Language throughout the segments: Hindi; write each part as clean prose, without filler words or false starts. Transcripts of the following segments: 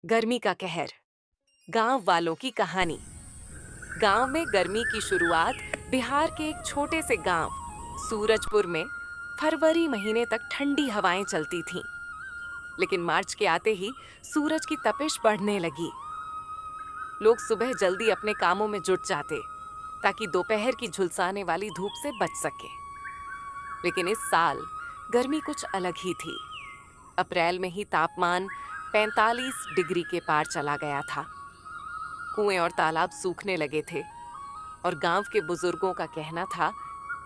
गर्मी का कहर। गांव वालों की कहानी। गांव में गर्मी की शुरुआत बिहार के एक छोटे से गांव सूरजपुर में फरवरी महीने तक ठंडी हवाएं चलती थीं। लेकिन मार्च के आते ही सूरज की तपिश बढ़ने लगी। लोग सुबह जल्दी अपने कामों में जुट जाते ताकि दोपहर की झुलसाने वाली धूप से बच सके। लेकिन इस साल गर्मी कुछ अलग ही थी। अप्रैल में ही तापमान 45 डिग्री के पार चला गया था। कुएं और तालाब सूखने लगे थे और गांव के बुजुर्गों का कहना था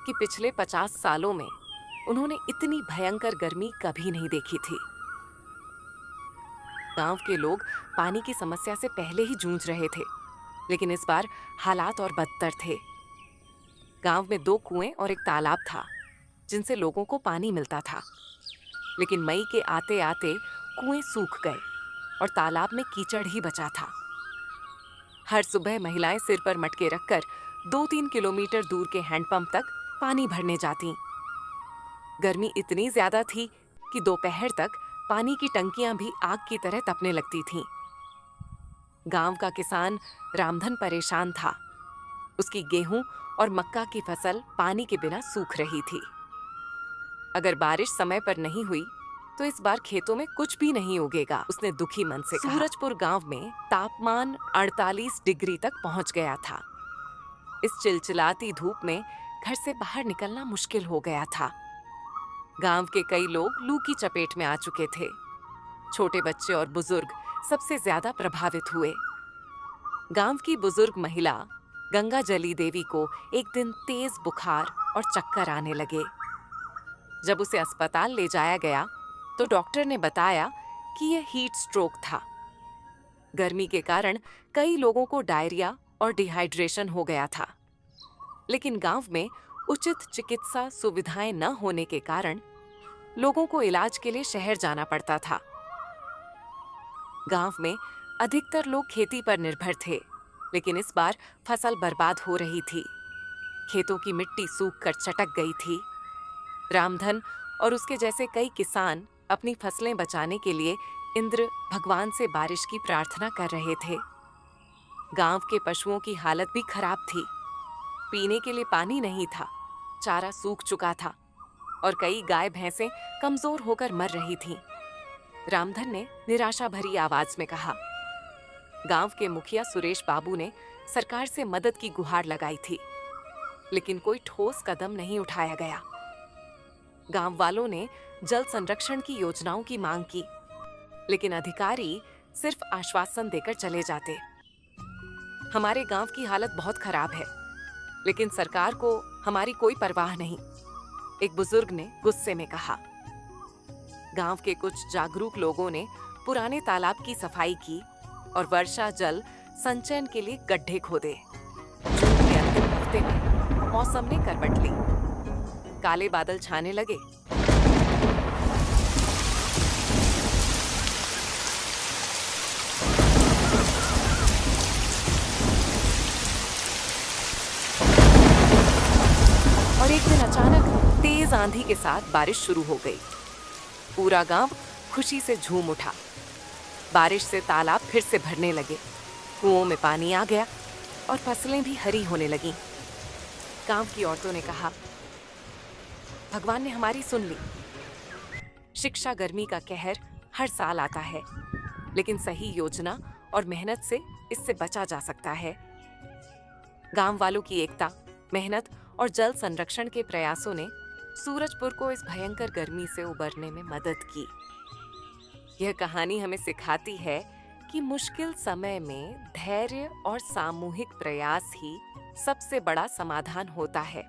कि पिछले 50 सालों में उन्होंने इतनी भयंकर गर्मी कभी नहीं देखी थी। गांव के लोग पानी की समस्या से पहले ही जूझ रहे थे, लेकिन इस बार हालात और बदतर थे। गांव में 2 कुएं और एक तालाब था जिनसे लोगों को पानी मिलता था। लेकिन मई के आते आते कुएं सूख गए और तालाब में कीचड़ ही बचा था। हर सुबह महिलाएं सिर पर मटके रखकर 2-3 किलोमीटर दूर के हैंडपंप तक पानी भरने जातीं। गर्मी इतनी ज्यादा थी कि दोपहर तक पानी की टंकियां भी आग की तरह तपने लगती थीं। गांव का किसान रामधन परेशान था। उसकी गेहूं और मक्का की फसल पानी के बिना सूख रही थी। अगर बारिश समय पर नहीं हुई तो इस बार खेतों में कुछ भी नहीं उगेगा, उसने दुखी मन से कहा। सूरजपुर गांव में तापमान 48 डिग्री तक पहुंच गया था। इस चिलचिलाती धूप में घर से बाहर निकलना मुश्किल हो गया था। गांव के कई लोग लू की चपेट में आ चुके थे। छोटे बच्चे और बुजुर्ग सबसे ज्यादा प्रभावित हुए। गांव की बुजुर्ग महिला गंगा जली देवी को एक दिन तेज बुखार और चक्कर आने लगे। जब उसे अस्पताल ले जाया गया तो डॉक्टर ने बताया कि यह हीट स्ट्रोक था। गर्मी के कारण कई लोगों को डायरिया और डिहाइड्रेशन हो गया था। लेकिन गांव में उचित चिकित्सा सुविधाएं न होने के कारण लोगों को इलाज के लिए शहर जाना पड़ता था। गांव में अधिकतर लोग खेती पर निर्भर थे, लेकिन इस बार फसल बर्बाद हो रही थी। खेतों की मिट्टी सूखकर चटक गई थी। रामधन और उसके जैसे कई किसान अपनी फसलें बचाने के लिए इंद्र भगवान से बारिश की प्रार्थना कर रहे थे। गांव के पशुओं की हालत भी खराब थी। पीने के लिए पानी नहीं था, चारा सूख चुका था और कई गाय भैंसें कमजोर होकर मर रही थीं। रामधन ने निराशा भरी आवाज में कहा। गांव के मुखिया सुरेश बाबू ने सरकार से मदद की गुहार लगाई थी, लेकिन कोई ठोस कदम नहीं उठाया गया। गांव वालों ने जल संरक्षण की योजनाओं की मांग की, लेकिन अधिकारी सिर्फ आश्वासन देकर चले जाते। हमारे गांव की हालत बहुत खराब है, लेकिन सरकार को हमारी कोई परवाह नहीं, एक बुजुर्ग ने गुस्से में कहा। गांव के कुछ जागरूक लोगों ने पुराने तालाब की सफाई की और वर्षा जल संचयन के लिए गड्ढे खोदे। जून के अंतिम हफ्ते में मौसम ने करवट ली। काले बादल छाने लगे। और एक दिन अचानक तेज आंधी के साथ बारिश शुरू हो गई। पूरा गांव खुशी से झूम उठा। बारिश से तालाब फिर से भरने लगे, कुओं में पानी आ गया और फसलें भी हरी होने लगीं। गांव की औरतों ने कहा, भगवान ने हमारी सुन ली। शिक्षा गर्मी का कहर हर साल आता है, लेकिन सही योजना और मेहनत से इससे बचा जा सकता है। गांव वालों की एकता, मेहनत और जल संरक्षण के प्रयासों ने सूरजपुर को इस भयंकर गर्मी से उबरने में मदद की। यह कहानी हमें सिखाती है कि मुश्किल समय में धैर्य और सामूहिक प्रयास ही सबसे बड़ा समाधान होता है।